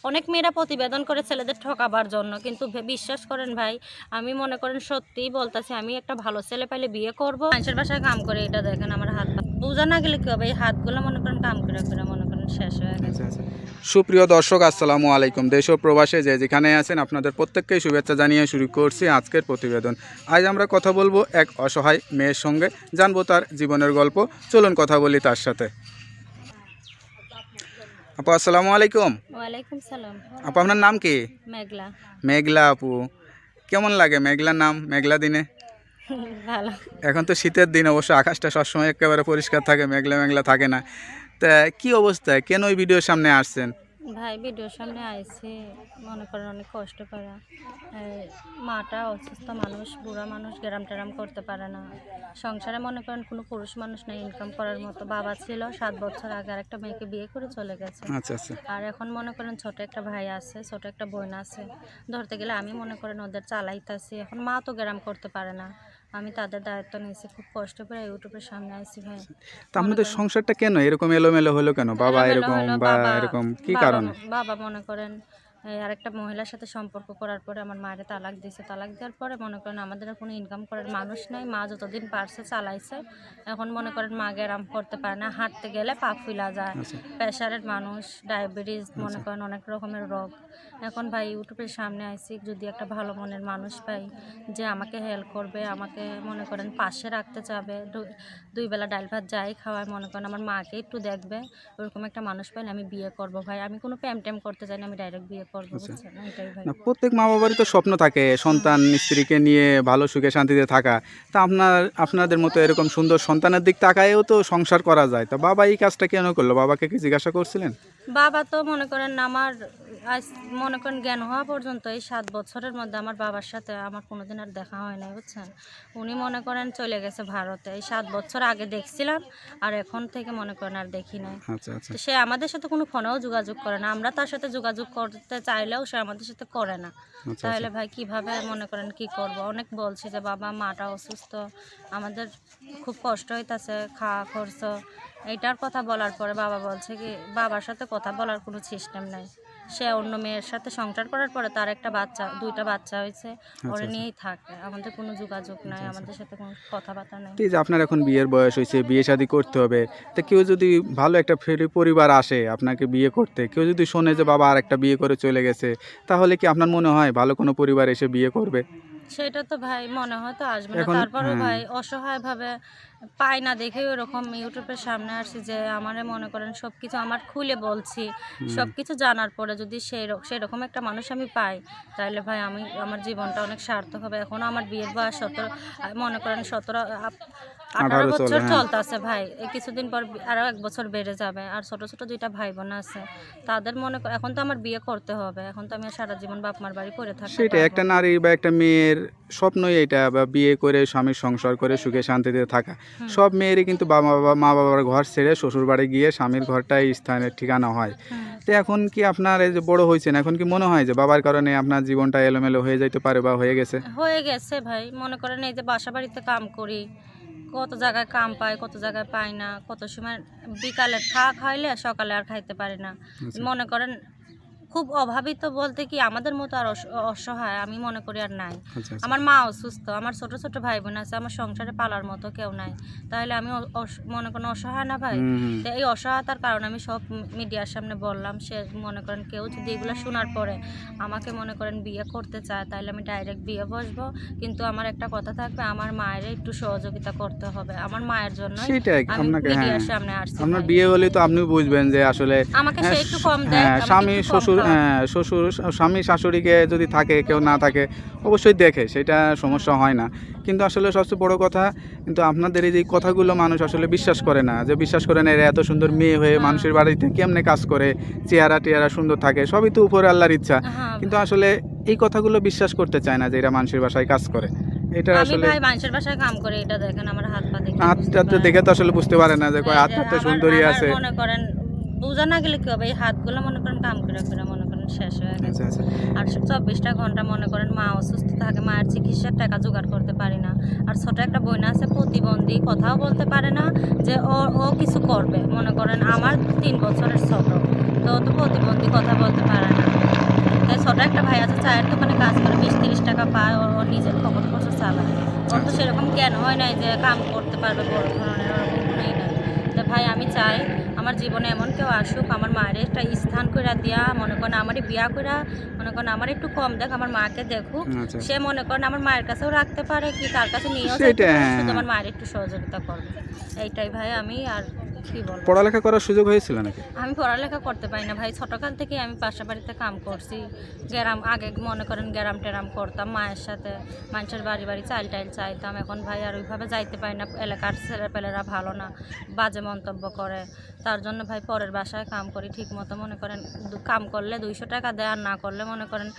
অনেক মেয়েরা প্রতিবেদন করে ছেলেদের ঠকাবার জন্য, কিন্তু বিশ্বাস করেন ভাই, আমি মনে করেন সত্যিই বলতেছি, আমি একটা ভালো ছেলে পাইলে বিয়ে করব। মানুষের বাসায় কাম করে, এটা দেখেন আমার হাত পা বোঝা না গেলে কি হবে, এই হাতগুলো মনে করেন কাম করে করে মনে করেন শেষ হয়ে গেছে। সুপ্রিয় দর্শক, আসসালামু আলাইকুম। দেশ ও প্রবাসে যে যেখানে আছেন আপনাদের প্রত্যেককেই শুভেচ্ছা জানিয়ে শুরু করছি আজকের প্রতিবেদন। আজ আমরা কথা বলবো এক অসহায় মেয়ের সঙ্গে, জানবো তার জীবনের গল্প। চলুন কথা বলি তার সাথে। আপু আসসালামু আলাইকুম। ওয়ালাইকুম সালাম। আপু আপনার নাম কি? মেঘলা। মেঘলা আপু, কেমন লাগে মেঘলা নাম মেঘলা দিনে? ভালো। এখন তো শীতের দিন, অবশ্য আকাশটা সবসময় একেবারে পরিষ্কার থাকে, মেঘলা মেঘলা থাকে না। তা কি অবস্থায়, কেন ওই ভিডিওর সামনে আসছেন? ভাই ভিডিওর সামনে আইছি, মনে করেন অনেক কষ্ট করে। মাটা অসুস্থ মানুষ, বুড়া মানুষ, গ্যারাম ট্যারাম করতে পারে না। সংসারে মনে করেন কোনো পুরুষ মানুষ নেই ইনকাম করার মতো। বাবা ছিল 7 বছর আগে, আর একটা মেয়েকে বিয়ে করে চলে গেছে। আচ্ছা আচ্ছা। আর এখন মনে করেন ছোট একটা ভাই আছে, ছোট একটা বোন আছে। ধরতে গেলে আমি মনে করেন ওদের চালাইতেছি। এখন মা তো গ্যারাম করতে পারে না, আমি তাদের দায়িত্ব নিয়েছি। খুব কষ্ট করে ইউটিউবের সামনে আইছি ভাই। তা আপনাদের সংসারটা কেন এরকম এলোমেলো হলো কেন? বাবা এরকম বা এরকম কি কারণে? বাবা মনে করেন আরেকটা মহিলার সাথে সম্পর্ক করার পরে আমার মায়ের তালাক দিয়েছে। তালাক দেওয়ার পরে মনে করেন আমাদের কোনো ইনকাম করার মানুষ নেই। মা যতদিন পারছে চালাইছে। এখন মনে করেন মা গ্যারাম করতে পারে না, হাঁটতে গেলে পা ফুলা যায়। প্রেশারের মানুষ, ডায়াবেটিস, মনে করেন অনেক রকমের রোগ। এখন ভাই ইউটিউবের সামনে আইছি, যদি একটা ভালো মনের মানুষ পাই যে আমাকে হেল্প করবে, আমাকে মনে করেন পাশে রাখতে চাবে, 2 বেলা ডাল ভাত যাই খাওয়ায়, মনে করেন আমার মাকে একটু দেখবে, ওরকম একটা মানুষ পাইলে আমি বিয়ে করব ভাই। আমি কোনো প্রেম টেম করতে চাই না, আমি ডাইরেক্ট বিয়ে করবো, বুঝছেন? এটাই ভাই। না, প্রত্যেক মা বাবারই তো স্বপ্ন থাকে সন্তান স্ত্রীকে নিয়ে ভালো সুখে শান্তিতে থাকা। তা আপনাদের মতো এরকম সুন্দর সন্তানের দিক তাকায়েও তো সংসার করা যায়। তা বাবা এই কাজটা কেন করলো? বাবাকে কি জিজ্ঞাসা করছিলেন? বাবা তো মনে করেন আমার আজ মনে করেন জ্ঞান হওয়া পর্যন্ত এই 7 বছরের মধ্যে আমার বাবার সাথে আমার কোনোদিন আর দেখা হয় নাই, বুঝছেন? উনি মনে করেন চলে গেছে ভারতে। এই 7 বছর আগে দেখছিলাম, আর এখন থেকে মনে করেন আর দেখি নাই। আচ্ছা আচ্ছা। তো সে আমাদের সাথে কোনো ফোনেও যোগাযোগ করে না, আমরা তার সাথে যোগাযোগ করতে চাইলেও সে আমাদের সাথে করে না। তাহলে ভাই কিভাবে মনে করেন কি করব? অনেক বলছি যে বাবা মাটা অসুস্থ, আমাদের খুব কষ্ট হইতাছে, খাওয়া খরচ। এইটার কথা বলার পরে বাবা বলছে কি, বাবার সাথে কথা বলার কোনো সিস্টেম নাই। সে অন্য মেয়ের সাথে সংসার করার পরে তার একটা বাচ্চা, 2টা বাচ্চা হয়েছে, ওরা নিয়েই থাকে। আমাদের কোনো যোগাযোগ নাই, আমাদের সাথে কোনো কথাবার্তা নাই। ঠিক আছে, আপনার এখন বিয়ের বয়স হয়েছে, বিয়ে শাদী করতে হবে। তা কেউ যদি ভালো একটা পরিবার আসে আপনাকে বিয়ে করতে, কেউ যদি শোনে যে বাবা আর একটা বিয়ে করে চলে গেছে, তাহলে কি আপনার মনে হয় ভালো কোনো পরিবার এসে বিয়ে করবে? সেটা তো ভাই মনে হয় তো আসবে না। তারপরেও ভাই অসহায়ভাবে পাই না দেখে ওরকম ইউটিউবের সামনে আসছি যে আমারে মনে করেন সব কিছু আমার খুলে বলছি, সব কিছু জানার পরে যদি সেরকম একটা মানুষ আমি পাই, তাহলে ভাই আমি আমার জীবনটা অনেক সার্থক হবে। এখনও আমার বিয়ের বয়স 17, মনে করেন 18 বছর চলতেছে ভাই। এই কিছুদিন পর আরও 1 বছর বেড়ে যাবে। আর ছোট ছোট 2টা ভাই বোন আছে, তাদের মনে এখন তো আমার বিয়ে করতে হবে। এখন তো আমি সারা জীবন বাপ মার বাড়ি পড়ে থাকি। সেটা একটা নারী বা একটা মেয়ের স্বপ্নই এটা, বা বিয়ে করে স্বামীর সংসার করে সুখে শান্তিতে থাকা। সব মেয়েরই কিন্তু মা বাবার ঘর ছেড়ে শ্বশুর বাড়ি গিয়ে স্বামীর ঘরটাই স্থানের ঠিকানা হয়। তো এখন কি আপনার এই যে বড় হয়েছেন, এখন কি মনে হয় যে বাবার কারণে আপনার জীবনটা এলোমেলো হয়ে যেতে পারে বা হয়ে গেছে? হয়ে গেছে ভাই। মনে করেন এই যে বাসা বাড়িতে কাম করি, কত জায়গায় কাম পাই, কত জায়গায় পাই না। কত সময় বিকালে খাইলে সকালে আর খাইতে পারি না। মনে করেন খুব অভাবিত বলতে কি আমাদের মতো আর অসহায় আমি মনে করি আর নাই। আমার মা অসুস্থ, আমার ছোট ছোট ভাই বোন আছে, আমার সংসারে পালার মতো কেউ নাই। তাহলে আমি মনে করেন অসহায় না ভাই? তো এই অসহায়তার কারণে আমি সব মিডিয়ার সামনে বললাম। সে মনে করেন কেউ যদি এগুলো শোনার পরে আমাকে মনে করেন বিয়ে করতে চায়, তাহলে আমি ডাইরেক্ট বিয়ে বসবো। কিন্তু আমার একটা কথা থাকবে, আমার মায়ের একটু সহযোগিতা করতে হবে। আমার মায়ের জন্য আমি মিডিয়ার সামনে আসছি। আপনার বিয়ে হলে তো আপনি বুঝবেন যে আসলে আমাকে সে একটু কম দেয়। স্বামী স্বামী শাশুড়িকে যদি থাকে, কেউ না থাকে অবশ্যই দেখে, সেটা সমস্যা হয় না। কিন্তু আসলে সবচেয়ে বড় কথা, কিন্তু আপনাদের এই যে কথাগুলো মানুষ আসলে বিশ্বাস করে না, যে বিশ্বাস করে না এরা এত সুন্দর মেয়ে হয়ে মানুষের বাড়িতে কেমনে কাজ করে, চেহারা সুন্দর থাকে, সবই তো উপরে আল্লাহর ইচ্ছা। কিন্তু আসলে এই কথাগুলো বিশ্বাস করতে চায় না যে এরা মানুষের বাসায় কাজ করে। এটা আসলে ভাই মানুষের বাসায় কাম করে, এটা দেখেন আমার হাত পা দেখে, হাতটা দেখে তো আসলে বুঝতে পারে না যে হাতটা সুন্দরী আছে। মনে করেন বোঝা না গেলে কি হবে, এই হাতগুলো মনে করেন কাম করে করে মনে করেন শেষ হয়ে গেছে। আর 24টা ঘন্টা মনে করেন মা অসুস্থ থাকে, মায়ের চিকিৎসার টাকা জোগাড় করতে পারি না। আর ছোট একটা বোন আছে প্রতিবন্ধী, কথাও বলতে পারে না যে ও কিছু করবে। মনে করেন আমার 3 বছরের ছোট, তো প্রতিবন্ধী, কথা বলতে পারে না। ছোট একটা ভাই আছে, চায়ের দোকানে কাজ করে 20-30 টাকা পায়, ও নিজের পকেট খরচ চালায়। ওর তো সেরকম জ্ঞান হয় নাই যে কাম করতে পারবে বড় ধরনের, ওরকম কোনোই নাই। তো ভাই আমি চাই আমার জীবনে এমন কেউ আসুক, আমার মায়ের একটা স্থান করে দিয়া, মনে করেন আমারই বিয়া করে, মনে করেন আমার একটু কম দেখ, আমার মাকে দেখুক, আচ্ছা সে মনে করেন আমার মায়ের কাছেও রাখতে পারে, কি তার কাছে নিয়েও সেটা, যেতে পারে, হ্যাঁ। শুধু আমার মায়ের একটু সহযোগিতা করবে, এইটাই ভাই। আমি আর কি বলবো, পড়ালেখা করার সুযোগ হয়েছিল নাকি? আমি পড়ালেখা করতে পারি না ভাই, ছোটকাল থেকে আমি পাশা বাড়িতে কাম করছি, গ্রাম আগে মনে করেন গ্রাম টেরাম করতাম মায়ের সাথে, মানুষের বাড়ি বাড়ি চাইল টাইল চাইতাম। এখন ভাই আর ওইভাবে যাইতে পারি না, এলাকার ছেলেপেলেরা ভালো না, বাজে মন্তব্য করে, তার জন্য ভাই পরের বাসায় কাম করি। ঠিক মতো মনে করেন কাম করলে 200 টাকা দেয়, আর না করলে মনে করেন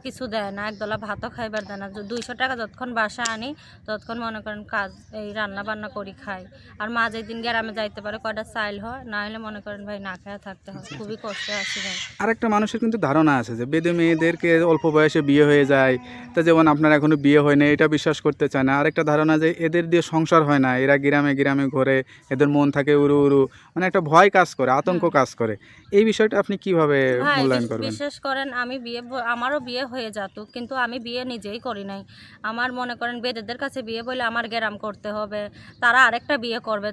কিছু দেয় না, একদলা ভাতও খাইবার দেয় না। 200 টাকা যতক্ষণ বাসায় আনি ততক্ষণ মনে করেন কাজ এই রান্না বান্না করি খাই। আর মা যেদিন গ্রামে যাইতে পারে কয়টা চাইল হয়, না হলে মনে করেন ভাই না খেয়ে থাকতে হয়, খুবই কষ্টে আছি ভাই। আরেকটা মানুষের কিন্তু ধারণা আছে যে বেদে মেয়েদেরকে অল্প বয়সে বিয়ে হয়ে যায়, তা যেমন আপনার এখনো বিয়ে হয়নি, এটা বিশ্বাস করতে চায় না। আরেকটা ধারণা যে এদের দিয়ে সংসার হয় না, এরা গ্রামে গ্রামে ঘোরে, এদের মন থাকে উড়ু উড়ু, মানে একটা ভয় কাজ করে, আতঙ্ক কাজ করে। এই বিষয়টা আপনি কিভাবে ভাই মূল্যায়ন করবেন? বিশেষ করেন আমি আমারও বিয়ে হয়ে যেত, কিন্তু আমি বিয়ে নিজেই করি নাই। আমার মনে করেন বেদেদের কাছে বিয়ে বলে আমার গ্যারাম করতে হবে, তারা আরেকটা বিয়ে করবে,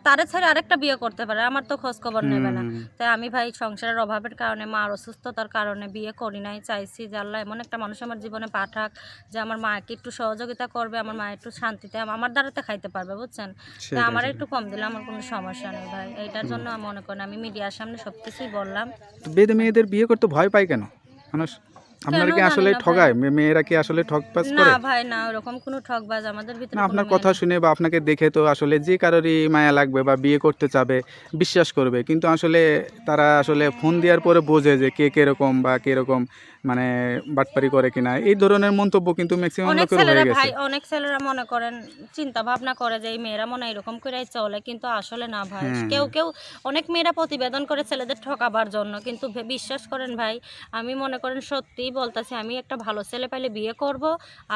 তারে ছেড়ে আরেকটা বিয়ে করতে পারে, আমার তো খোঁজ খবর নেবে না। তাই আমি ভাই সংসারের অভাবের কারণে, মার অসুস্থতার কারণে বিয়ে করি নাই। চাইছি যে আল্লাহ এমন একটা মানুষ আমার জীবনে পাঠাক যে আমার মাকে একটু সহযোগিতা করবে, আমার মা একটু শান্তিতে আমার দ্বারাতে খাইতে পারবে, বুঝছেন। তাই আমার একটু কম দিলে আমার কোনো সমস্যা নেই ভাই। এইটার জন্য মনে করেন আমি মিডিয়ার সামনে সব কিছুই বললাম। বেদে মেয়েদের বিয়ে করতে ভয় পায় কেন মানুষ? আপনারা কি জানি আসলে না ভাই। ঠগায়? মেয়েরা কি আসলে ঠকবাজ না করে? ভাই না, ওরকম কোনো ঠকবাজ আমাদের ভিতরে না, কোনো আপনার মেয়ে কথা নেই। শুনে বা আপনাকে দেখে তো আসলে যে কারোরই মায়া লাগবে বা বিয়ে করতে চাবে, বিশ্বাস করবে, কিন্তু আসলে তারা আসলে ফোন দেওয়ার পরে বোঝে যে কে কিরকম বা কিরকম, মানে বাটপারি করে কিনা, এই ধরনের মন্তব্য কিন্তু ম্যাক্সিমাম অনেক লোকের ছেলেরা হয়ে গেছে। ভাই, অনেক ছেলেরা মনে করেন চিন্তা ভাবনা করে যে এই মেয়েরা মনে হয় এরকম করে চলে, কিন্তু আসলে না ভাই। কেউ কেউ অনেক মেয়েরা প্রতিবেদন করে ছেলেদের ঠকাবার জন্য, কিন্তু বিশ্বাস করেন ভাই, আমি মনে করেন সত্যিই বলতেছি, আমি একটা ভালো ছেলে পাইলে বিয়ে করব,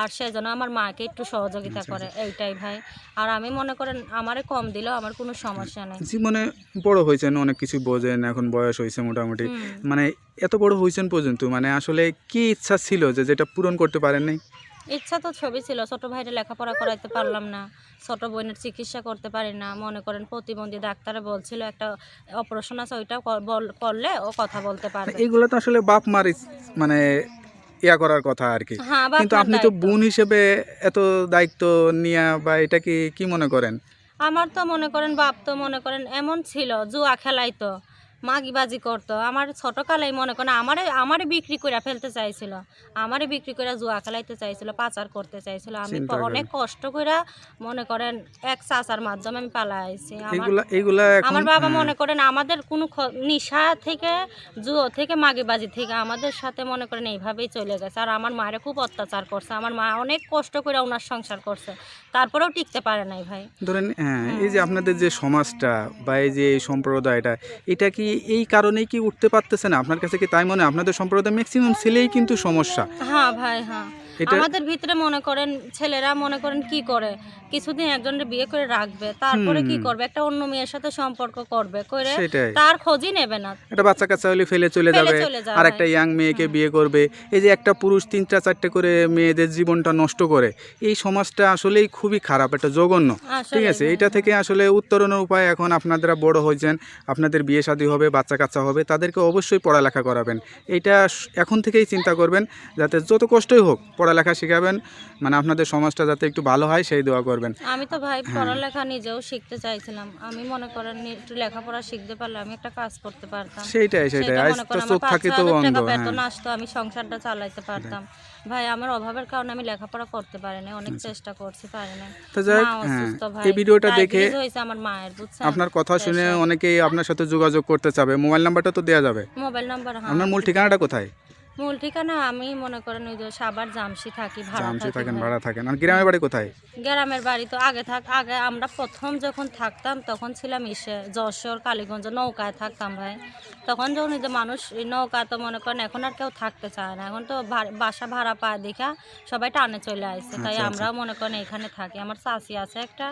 আর সেজন্য আমার মাকে একটু সহযোগিতা করে, এইটাই ভাই। আর আমি মনে করেন আমারে কম দিলেও আমার কোনো সমস্যা নেই। জীবনে বড় হয়েছেন, অনেক কিছু বোঝেন, এখন বয়স হয়েছে মোটামুটি, মানে এত বড় হয়েছেন পর্যন্ত মানে আসলে কি ইচ্ছা ছিল যে যেটা পূরণ করতে পারেন নাই? ইচ্ছা তো ছবি ছিল, ছোট ভাইরে লেখাপড়া করাইতে পারলাম না, ছোট বোনের চিকিৎসা করতে পারি না। মনে করেন প্রতিবন্ধী ডাক্তারে বলছিল একটা অপারেশন আছে, ওইটা করলে ও কথা বলতে পারবে। এইগুলো তো আসলে বাপ মার মানে ইয়া করার কথা আর কি, হ্যাঁ, বাপ কিন্তু মার আপনি তো দায়িত্ব। বোন হিসেবে এত দায়িত্ব নিয়া বা এটা কি কি মনে করেন? আমার তো মনে করেন বাপ তো মনে করেন এমন ছিল, জুয়া খেলাইতো, মাগিবাজি করতো। আমার ছোটকালেই মনে করেন আমারে বিক্রি করে ফেলতে চাইছিল, আমারে বিক্রি করে জুয়া খেলাইতে চাইছিল, পাচার করতে চাইছিল। আমি চিন্তা করেন। অনেক কষ্ট করে মনে করেন এক চাচার মাধ্যমে আমি পালাই আইছি। এইগুলা এখন আমার বাবা মনে করেন আমাদের কোনো নিশা থেকে, জুয়ো থেকে, মাগিবাজি থেকে আমাদের সাথে মনে করেন এইভাবেই চলে গেছে। আর আমার মায়ের খুব অত্যাচার করছে, আমার মা অনেক কষ্ট করে ওনার সংসার করছে, তারপরেও টিকতে পারে নাই ভাই। ধরেন এই যে আপনাদের যে সমাজটা বা এই যে এই সম্প্রদায়টা, এটা কি এই কারণেই কি উঠতে পারতেছে না? আপনার কাছে কি তাই মনে হয়? আপনাদের সম্প্রদায় ম্যাক্সিমাম ছেলেই কিন্তু সমস্যা হ্যাঁ ভাই, হ্যাঁ। এটা। আমাদের ভিতরে মনে করেন ছেলেরা মনে করেন কি করে, কিছুদিন একজনের বিয়ে করে রাখবে, তারপরে কি করবে, একটা অন্য মেয়ের সাথে সম্পর্ক করবে, করে সেটাই, তার খোঁজই নেবে না, একটা বাচ্চা কাচ্চা হলে ফেলে চলে ফেলে যাবে, চলে যায় আর ভাই। একটা ইয়াং মেয়েকে বিয়ে করবে। এই যে একটা পুরুষ 3টা 4টে করে মেয়েদের জীবনটা নষ্ট করে, এই সমাজটা আসলেই খুবই খারাপ, একটা জঘন্য। ঠিক আছে, এইটা থেকে আসলে উত্তরণের উপায়, এখন আপনারা বড় হয়েছেন, আপনাদের বিয়ে শাদী হবে, বাচ্চা কাচ্চা হবে, তাদেরকে অবশ্যই পড়ালেখা করাবেন। এইটা এখন থেকেই চিন্তা করবেন, যাতে যত কষ্টই হোক পড়ালেখা শেখাবেন, মানে আপনাদের সমাজটা যাতে একটু ভালো হয় সেই দোয়া করবেন। আমি তো ভাই পড়ালেখা নিজেও শিখতে চাইছিলাম, আমি মনে করেন একটু লেখাপড়া শিখতে পারলে আমি একটা কাজ করতে পারতাম। সেইটাই সেটা আজ মনে তো করেন চোখ আমার থাকে তো 5,000 অন্ধ। টাকা হ্যাঁ, বেতন আসতো, আমি সংসারটা চালাইতে পারতাম। ভাই আমার অভাবের কারণে আমি লেখাপড়া করতে পারিনি, অনেক চেষ্টা করছি, পারিনি। তো যাই হোক, মা অসুস্থ ভাই, এই ভিডিওটা দেখে ডায়াবেটিস হয়েছে আমার মায়ের, বুঝছেন। আপনার কথা শুনে অনেকেই আপনার সাথে যোগাযোগ করতে চাবে। মোবাইল নাম্বারটা তো দেওয়া যাবে? মোবাইল নাম্বার, হ্যাঁ। আপনার মূল ঠিকানাটা কোথায়? মূল ঠিকানা আমি মনে করেন ওই যে সাভার জামসি থাকি, ভাড়া জামসি থাকি থাকেন, ভাই। ভাড়া থাকেন। আর গ্রামের বাড়ি কোথায়? গ্রামের বাড়ি তো আগে আমরা প্রথম যখন থাকতাম তখন ছিলাম যশোর, কালীগঞ্জ, নৌকায় থাকতাম ভাই। তখন যখন এই যে মানুষ এই নৌকা তো মনে করেন এখন আর কেউ থাকতে চায় না, এখন তো বাসা ভাড়া পায় দেখা সবাই টানে চলে আসছে, তাই আমরাও মনে করেন এখানে থাকি। আমার চাচি আছে একটা,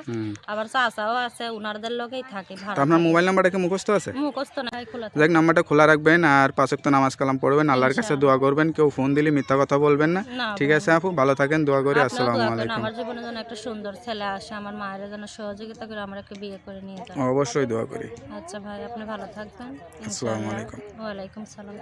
আবার চাচাও আছে, উনারদের লোকেই থাকি ভাড়া। আপনার মোবাইল নাম্বারটা কি মুখস্থ আছে? মুখস্থ নাই, খোলা দেখ, নাম্বারটা খোলা রাখবেন আর 5 ওয়াক্ত নামাজ কালাম পড়বেন, আল্লাহর কাছে দোয়া দোয়া করবেন, কেউ ফোন দিলে মিথ্যা কথা বলবেন না। না ঠিক ভাই। আছে আপু, ভালো থাকেন, দোয়া করি। আপনিও আসসালামু দোয়া করেন আলাইকুম। আমার জীবনে যেন একটা সুন্দর ছেলে আসে, আমার মায়ের যেন সহযোগিতা করে আমার একটা বিয়ে করে নিয়ে যান। অবশ্যই দোয়া করি। আচ্ছা ভাই, আপনি ভালো থাকবেন। আসসালামু ইনশাআল্লাহ। আলাইকুম। ওয়ালাইকুম সালাম।